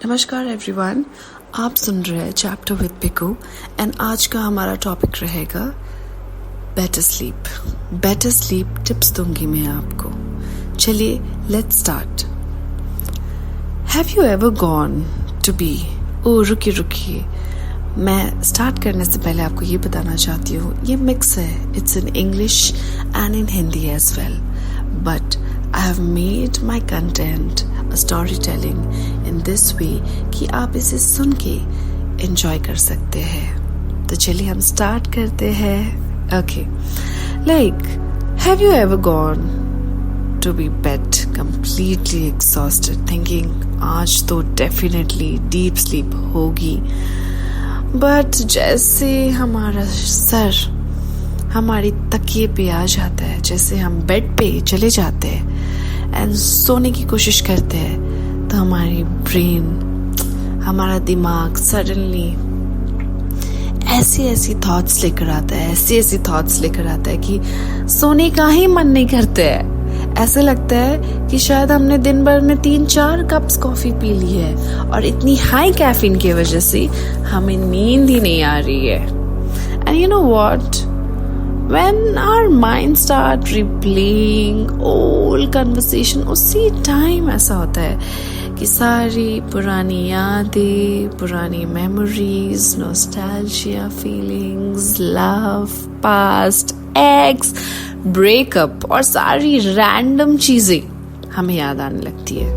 नमस्कार एवरीवन, आप सुन रहे हैं चैप्टर विद पिकू एंड आज का हमारा टॉपिक रहेगा better sleep. Better sleep tips दूंगी मैं आपको। चलिए let's start. Have you ever gone to be रुकिए, मैं स्टार्ट करने से पहले आपको ये बताना चाहती हूँ, ये मिक्स है, it's in English and in Hindi as well, but I have made my content a storytelling in this way कि आप इसे सुन के enjoy कर सकते हैं। तो चलिए हम start करते हैं। Okay, like have you ever gone to be bed completely exhausted thinking आज तो definitely deep sleep होगी, but जैसे हमारा सर हमारी तकिए पे आ जाता है, जैसे हम बेड पे चले जाते हैं एंड सोने की कोशिश करते हैं, तो हमारी ब्रेन, हमारा दिमाग सडनली ऐसी थॉट्स लेकर आता है, ऐसी थॉट्स लेकर आता है कि सोने का ही मन नहीं करता है। ऐसे लगता है कि शायद हमने दिन भर में 3-4 कप्स कॉफी पी ली है और इतनी हाई कैफीन की वजह से हमें नींद ही नहीं आ रही है। And you know what, when our mind start replaying old conversation, उसी टाइम ऐसा होता है कि सारी पुरानी यादें, पुरानी memories, nostalgia feelings, love, past, ex, breakup और सारी random चीजें हमें याद आने लगती है।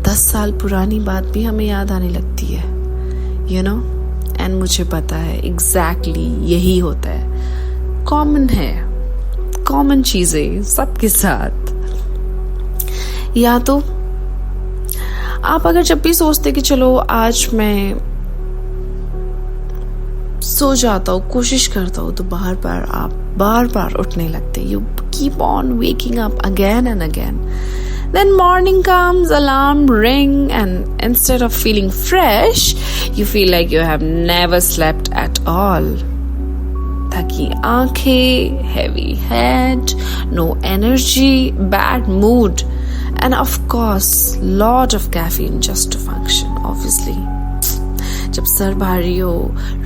10 साल पुरानी बात भी हमें याद आने लगती है, you know? and मुझे पता है exactly यही होता है। कॉमन है, कॉमन चीजें सबके साथ। या तो आप अगर जब भी सोचते कि चलो आज मैं सो जाता हूँ, कोशिश करता हूँ, तो बार बार उठने लगते। You keep on waking up again and again. Then morning comes, alarm ring, and instead of feeling fresh, you feel like you have never slept at all. थकी आंखें, heavy head, no energy, bad mood, and of course, lot of caffeine just to function, obviously. जब sir भारी हो,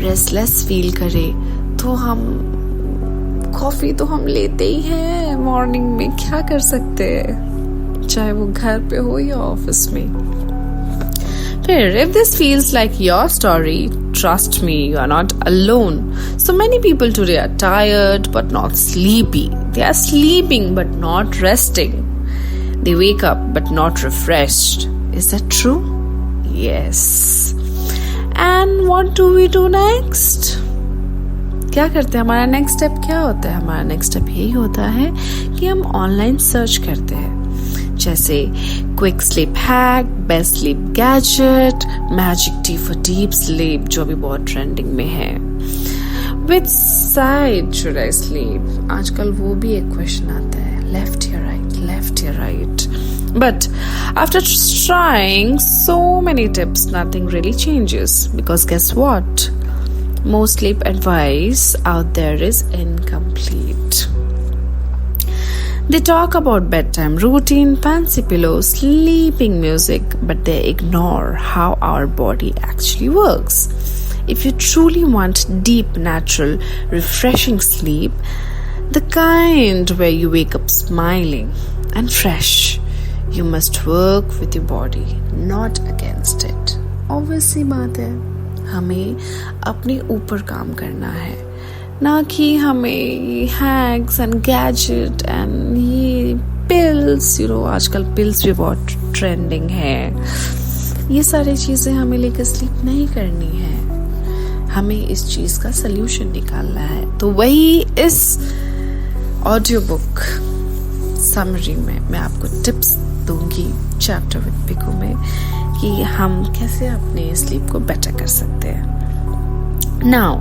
restless feel करे, तो हम coffee तो हम लेते ही हैं मॉर्निंग में। क्या कर सकते हैं, चाहे वो घर पे हो या ऑफिस में। If this feels like your story, trust me, you are not alone. So many people today are tired but not sleepy. They are sleeping but not resting. They wake up but not refreshed. Is that true? Yes. And what do we do next? क्या करते हैं? हमारा next step क्या होता है? हमारा next step यही होता है कि हम ऑनलाइन सर्च करते हैं, जैसे quick sleep hack, best sleep gadget, magic T for deep sleep, जो भी बहुत ट्रेंडिंग में है। Which side should I sleep? आजकल वो भी एक क्वेश्चन आता है, लेफ्ट या राइट, लेफ्ट या right. But after trying so many tips, nothing really changes, because guess what? Most sleep advice out there is incomplete. They talk about bedtime routine, fancy pillows, sleeping music, but they ignore how our body actually works. If you truly want deep, natural, refreshing sleep, the kind where you wake up smiling and fresh, you must work with your body, not against it. Obviously बात है, हमें अपने ऊपर काम करना है, ना कि हमें हैक्स एंड गैजेट एंड ये पिल्स, आजकल पिल्स भी बहुत ट्रेंडिंग है, ये सारी चीजें हमें लेकर स्लीप नहीं करनी है। हमें इस चीज का सल्यूशन निकालना है। तो वही इस ऑडियो बुक समरी में मैं आपको टिप्स दूंगी चैप्टर विद पिकू में कि हम कैसे अपने स्लीप को बेटर कर सकते हैं। Now,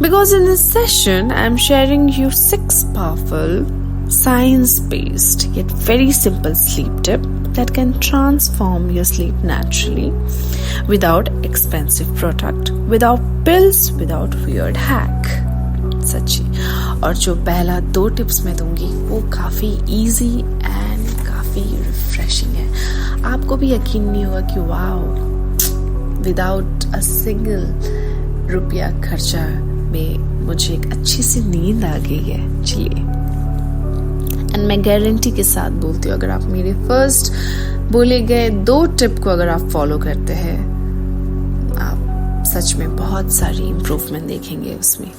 because in this session I'm sharing you 6 powerful science-based yet very simple sleep tips that can transform your sleep naturally without expensive product, without pills, without weird hack. सच्ची। और जो पहला 2 tips मैं दूंगी वो काफी easy and काफी refreshing है। आपको भी यकीन नहीं होगा कि वाओ विदाउट अ सिंगल रुपया खर्चा में मुझे एक अच्छी सी नींद आ गई है। चलिए, एंड मैं गारंटी के साथ बोलती हूँ, अगर आप मेरे फर्स्ट बोले गए 2 टिप को अगर आप फॉलो करते हैं, आप सच में बहुत सारी इम्प्रूवमेंट देखेंगे उसमें।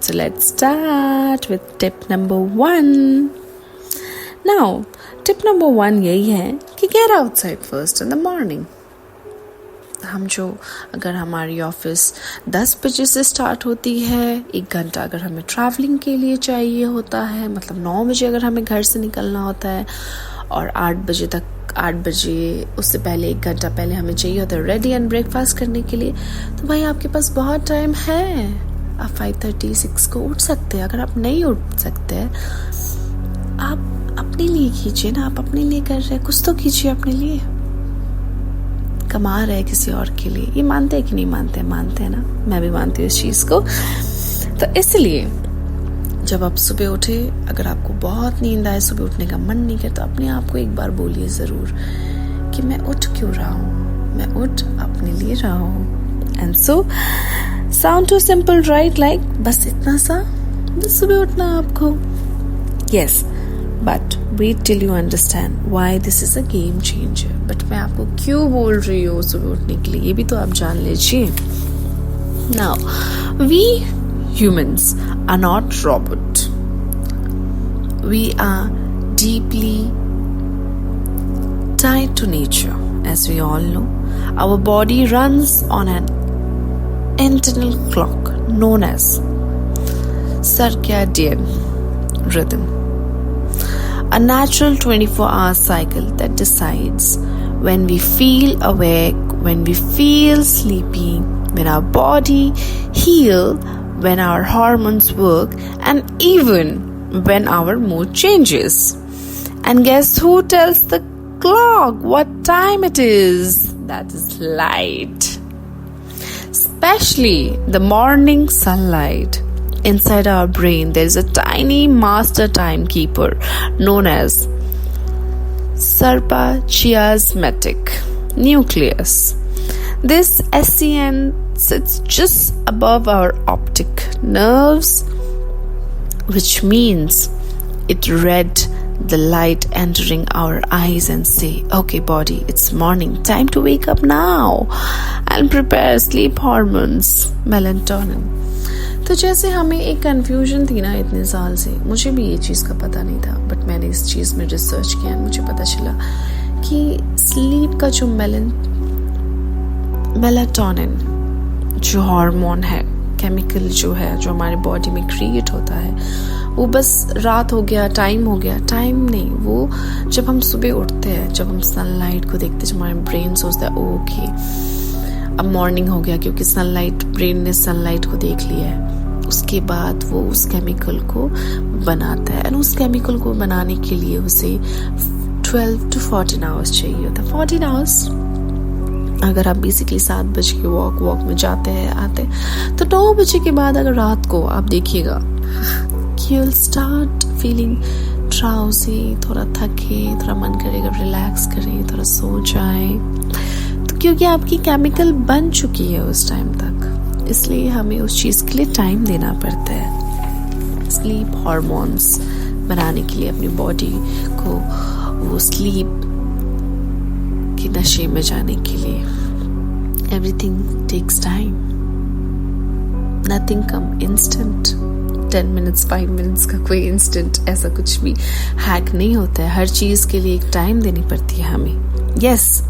So let's start with tip number 1। Now tip number 1 यही है कि get outside first in the morning. अगर हमारी ऑफिस 10 बजे से स्टार्ट होती है, 1 घंटा अगर हमें ट्रैवलिंग के लिए चाहिए होता है, मतलब 9 बजे अगर हमें घर से निकलना होता है, और 8 बजे उससे पहले 1 घंटा पहले हमें चाहिए होता है रेडी एंड ब्रेकफास्ट करने के लिए, तो भाई आपके पास बहुत टाइम है। आप 5:30, 6 को उठ सकते हैं। अगर आप नहीं उठ सकते, आप अपने लिए कीजिए ना, आप अपने लिए कर रहे हैं, कुछ तो कीजिए अपने लिए। कमा रहे किसी और के लिए, ये मानते हैं कि नहीं मानते? मानते हैं ना, मैं भी मानती हूँ इस चीज को। तो इसलिए जब आप सुबह उठे, अगर आपको बहुत नींद आए, सुबह उठने का मन नहीं करता, अपने आप को एक बार बोलिए जरूर कि मैं उठ क्यों रहा हूँ, मैं उठ अपने लिए रहा हूँ। And so sound too simple, right? Like बस इतना सा, बस सुबह उठना आपको। Yes, but wait till you understand why this is a game changer. But मैं आपको क्यों बोल रही हूँ सुबह उठने के लिए, ये भी तो आप जान लीजिए। Now we humans are not robots. We are deeply tied to nature, as we all know. Our body runs on an internal clock known as circadian rhythm, a natural 24-hour cycle that decides when we feel awake, when we feel sleepy, when our body heals, when our hormones work, and even when our mood changes. And guess who tells the clock what time it is? That is light. Especially the morning sunlight. Inside our brain, there is a tiny master timekeeper known as suprachiasmatic nucleus. This SCN sits just above our optic nerves, which means it read the light entering our eyes and say, okay body, it's morning, time to wake up now and prepare sleep hormones, melatonin. तो जैसे हमें एक confusion थी ना इतने साल से, मुझे भी ये चीज़ का पता नहीं था, बट मैंने इस चीज़ में रिसर्च किया, मुझे पता चला कि स्लीप का जो मेलाटोनिन जो हार्मोन है, केमिकल जो है, जो हमारे बॉडी में क्रिएट होता है, वो बस रात हो गया, टाइम हो गया, टाइम नहीं, वो जब हम सुबह उठते हैं, जब हम सनलाइट को देखते हैं, जब हमारे ब्रेन सोचता है ओके अब मॉर्निंग हो गया, क्योंकि सनलाइट, ब्रेन ने सनलाइट को देख लिया है, उसके बाद वो उस केमिकल को बनाता है। एंड उस केमिकल को बनाने के लिए उसे 12 to 14 आवर्स चाहिए होता है। 14 आवर्स अगर आप बेसिकली 7 बजे के वॉक में जाते हैं आते, तो 9 बजे के बाद अगर रात को आप देखिएगा, you will start feeling drowsy, थोड़ा थके, थोड़ा मन करेगा रिलैक्स करें, थोड़ा सो जाए, तो क्योंकि आपकी केमिकल बन चुकी है उस टाइम तक, इसलिए हमें उस चीज़ के लिए टाइम देना पड़ता है। स्लीप हार्मोन्स बनाने के लिए अपनी बॉडी को, वो स्लीप के नशे में जाने के लिए, एवरीथिंग टेक्स टाइम, नथिंग कम इंस्टेंट। 10 मिनट्स 5 मिनट्स का कोई इंस्टेंट ऐसा कुछ भी हैक नहीं होता है, हर चीज के लिए एक टाइम देनी पड़ती है हमें। यस,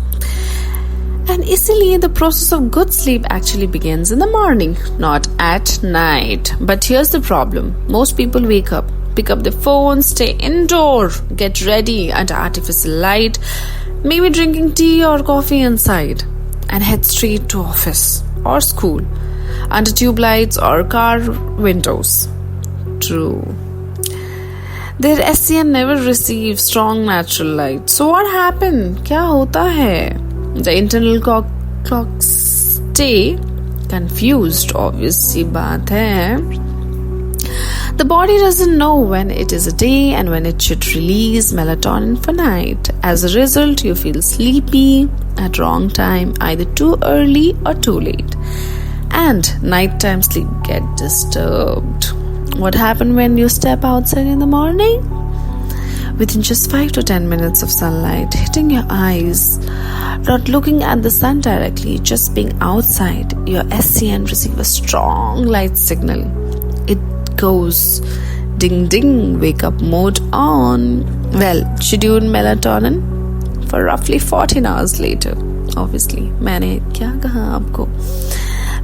एंड इसीलिए the process of good sleep actually begins in the morning, not at night. But here's the problem, most people wake up, pick up their phone, stay indoor, get ready under artificial light, maybe drinking tea or coffee inside, and head straight to office or school under tube lights or car windows. True. Their SCN never receives strong natural light. So what happened? क्या होता है? The internal clocks stay confused. Obvious सी बात है. The body doesn't know when it is a day and when it should release melatonin for night. As a result, you feel sleepy at wrong time, either too early or too late. And nighttime sleep get disturbed. What happens when you step outside in the morning? Within just 5 to 10 minutes of sunlight hitting your eyes, not looking at the sun directly, just being outside, your SCN receives a strong light signal. It goes ding ding, wake up mode on. Well, scheduled melatonin for roughly 14 hours later. Obviously, मैंने क्या कहा आपको?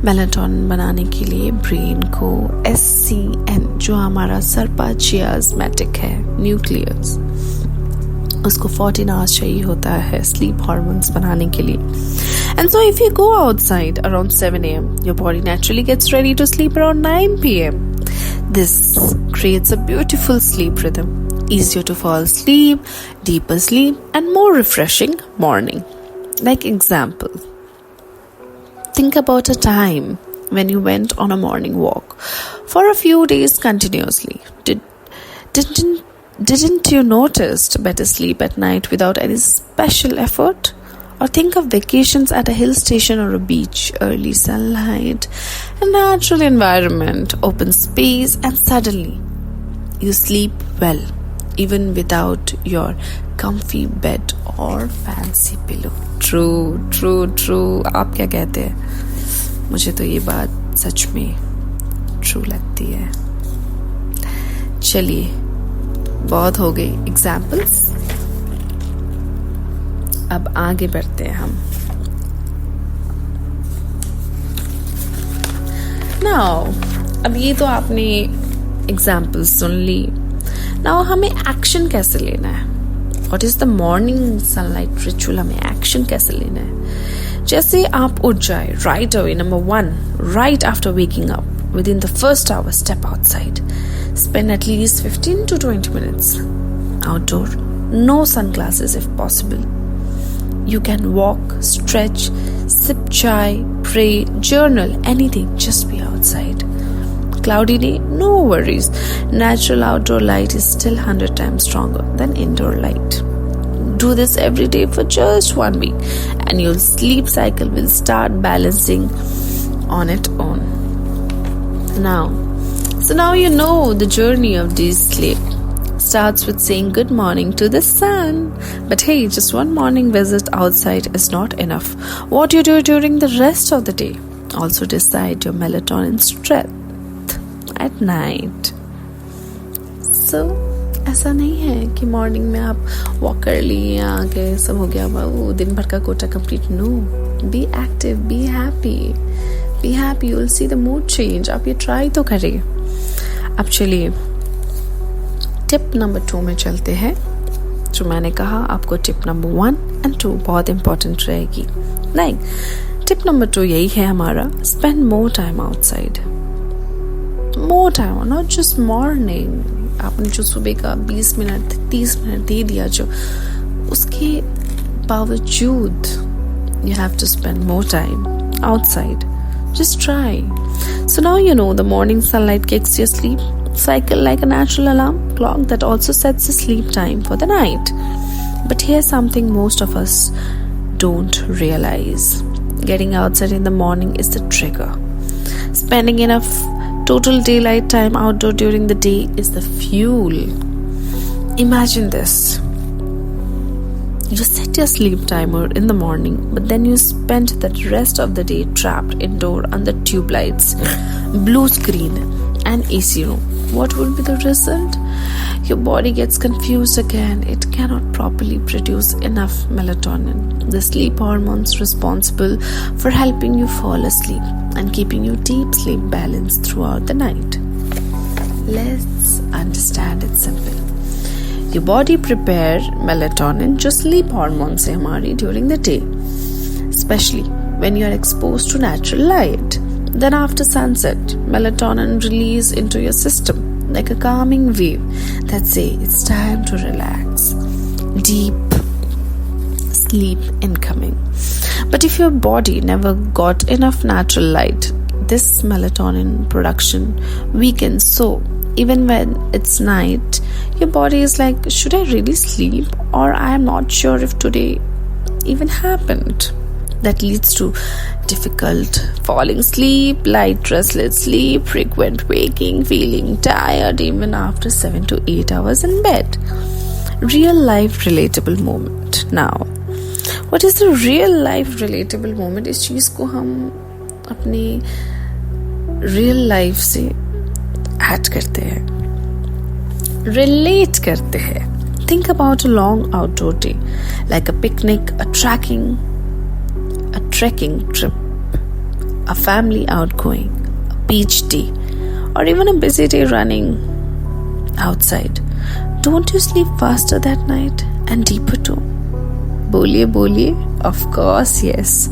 Melatonin बनाने के लिए brain को SCN, जो हमारा सर्पाचियास्मेटिक है, न्यूक्लियस, उसको 14 hours चाहिए होता है स्लीप हार्मोन्स बनाने के लिए. And so if you go outside around 7 a.m., your body naturally gets ready to sleep around 9 p.m. This creates a beautiful sleep rhythm, easier to fall asleep, deeper sleep, and more refreshing morning. Like example, think about a time when you went on a morning walk for a few days continuously. Didn't you notice better sleep at night without any special effort? Or think of vacations at a hill station or a beach, early sunlight, a natural environment, open space, and suddenly you sleep well, even without your comfy bed or fancy pillow. True. आप क्या कहते हैं? मुझे तो ये बात सच में true लगती है. चलिए, बहुत हो गई एग्जाम्पल्स, अब आगे बढ़ते हैं हम. नाउ, अब ये तो आपने एग्जाम्पल्स सुन ली. नाउ हमें एक्शन कैसे लेना है? What is the morning sunlight ritual? हमें एक्शन कैसे लेना है? जैसे आप उठ जाए right away, number 1, right after waking up, within the first hour, step outside. Spend at least 15 to 20 minutes outdoor. No sunglasses if possible. You can walk, stretch, sip chai, pray, journal, anything. Just be outside. Cloudy day, no worries. Natural outdoor light is still 100 times stronger than indoor light. Do this every day for just 1 week and your sleep cycle will start balancing on its own. Now you know the journey of this sleep starts with saying good morning to the sun. But hey, just one morning visit outside is not enough. What you do during the rest of the day also decide your melatonin strength at night. So ऐसा नहीं है कि morning में आप walk कर लिए, आगे सब हो गया, वो दिन भर का quota complete. No, be active, be happy, you will see the mood change. आप ये ट्राई तो करिए. अब चलिए टिप नंबर 2 में चलते हैं. जो मैंने कहा आपको टिप नंबर 1 and 2 बहुत इंपॉर्टेंट रहेगी. नहीं, टिप नंबर 2 यही है हमारा, spend more time outside. More time, not just morning. आपने जो सुबह का 20 मिनट 30 मिनट दे दिया, जो उसके बावजूद you have to spend more time outside. Just try. So now you know the morning sunlight kicks your sleep cycle like a natural alarm clock that also sets the sleep time for the night. But here's something most of us don't realize. Getting outside in the morning is the trigger. Spending enough total daylight time outdoor during the day is the fuel. Imagine this. You set your sleep timer in the morning, but then you spend the rest of the day trapped indoor under tube lights, blue screen, and AC room. What will be the result? Your body gets confused again. It cannot properly produce enough melatonin, the sleep hormones responsible for helping you fall asleep and keeping your deep sleep balanced throughout the night. Let's understand it simple. Your body prepare melatonin जो sleep hormone से हमारी during the day, especially when you are exposed to natural light. Then after sunset, melatonin release into your system like a calming wave that say it's time to relax. Deep sleep incoming. But if your body never got enough natural light, this melatonin production weakens. So even when it's night, your body is like, should I really sleep? Or I am not sure if today even happened. That leads to difficult falling asleep, light restless sleep, frequent waking, feeling tired even after 7 to 8 hours in bed. Real life relatable moment. Now, what is the real life relatable moment? इस चीज को हम अपनी real life से add करते हैं, relate करते हैं. Think about a long outdoor day, like a picnic, a trekking trip, a family outgoing, a beach day, or even a busy day running outside. Don't you sleep faster that night and deeper too? Boliye, of course, yes.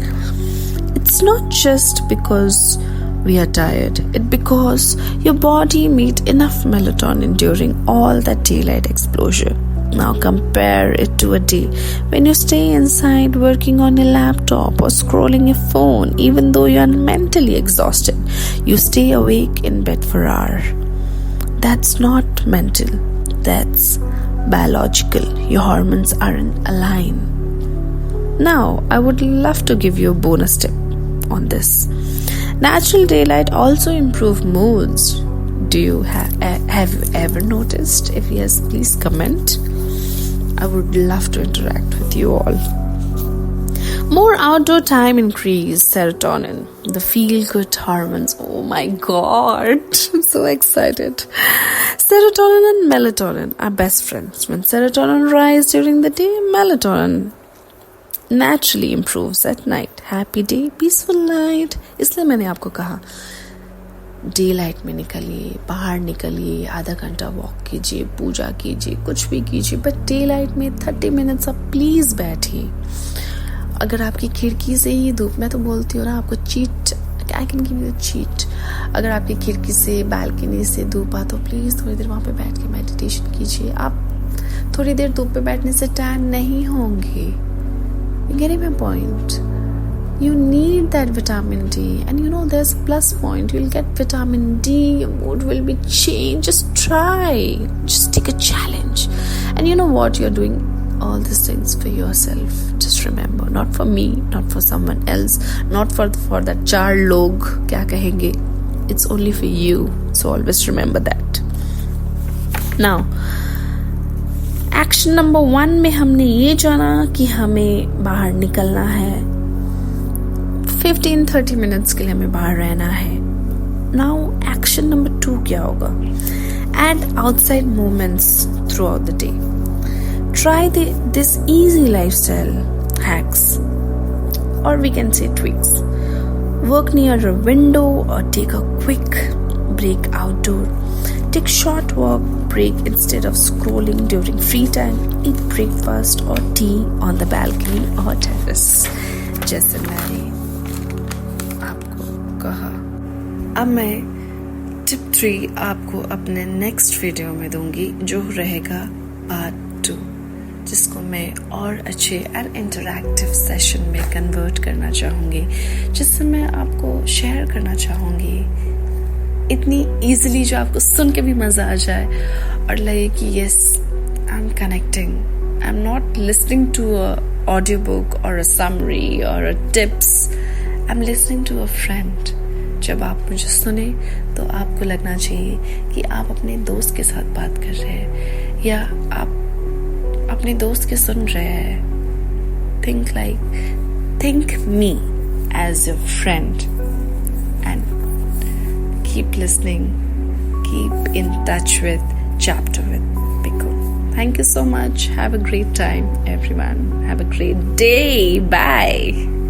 It's not just because we are tired. It's because your body made enough melatonin during all that daylight exposure. Now compare it to a day when you stay inside working on your laptop or scrolling your phone. Even though you are mentally exhausted, you stay awake in bed for hours. That's not mental. That's biological. Your hormones aren't aligned. Now, I would love to give you a bonus tip on this. Natural daylight also improves moods. Do you have you ever noticed? If yes, please comment. I would love to interact with you all. More outdoor time increase serotonin, the feel-good hormones. Oh my God, I'm so excited. Serotonin and melatonin are best friends. When serotonin rises during the day, melatonin naturally improves at night. Happy day, peaceful night. इसलिए मैंने आपको कहा day light में निकलिए, बाहर निकलिए, आधा घंटा वॉक कीजिए, पूजा कीजिए, कुछ भी कीजिए, बट डे लाइट में 30 मिनट्स आप प्लीज बैठिए. अगर आपकी खिड़की से ही धूप, मैं तो बोलती हूँ ना आपको cheat, I can give you cheat. अगर आपकी खिड़की से बालकनी से धूप आ तो प्लीज थोड़ी देर वहां पे बैठ के मेडिटेशन कीजिए. आप थोड़ी देर धूप पे बैठने से टैन नहीं होंगे. You getting my point? You need that vitamin D, and you know there's a plus point. You'll get vitamin D, your mood will be changed. Just try, just take a challenge. And you know what? You're doing all these things for yourself. Just remember, not for me, not for someone else, not for that char log kya kahenge. It's only for you. So always remember that. Now, action number 1 में हमने ये जाना कि हमें बाहर निकलना है, 15-30 minutes के लिए हमें बाहर रहना है. नाउ एक्शन नंबर 2 क्या होगा? Add outside movements throughout the day. Try this easy lifestyle hacks, और we can say tweaks. Work near a window और take a quick break outdoor. Take short walk break instead of scrolling during free time. Eat breakfast or tea on the balcony or terrace. जैसे मैंने आपको कहा. अब मैं tip 3 आपको अपने next video में दूंगी, जो रहेगा पार्ट 2, जिसको मैं और अच्छे एंड इंटरैक्टिव सेशन में कन्वर्ट करना चाहूँगी, जिससे मैं आपको शेयर करना चाहूँगी इतनी इजीली, जो आपको सुन के भी मजा आ जाए और लगे कि yes, I am connecting. I am not listening to a audio book or a summary or a tips. I am listening to a friend. जब आप मुझे सुने तो आपको लगना चाहिए कि आप अपने दोस्त के साथ बात कर रहे हैं या आप अपने दोस्त के सुन रहे हैं. Think me as your friend and keep listening, keep in touch with Chapter with Piku. Thank you so much. Have a great time, everyone. Have a great day. Bye.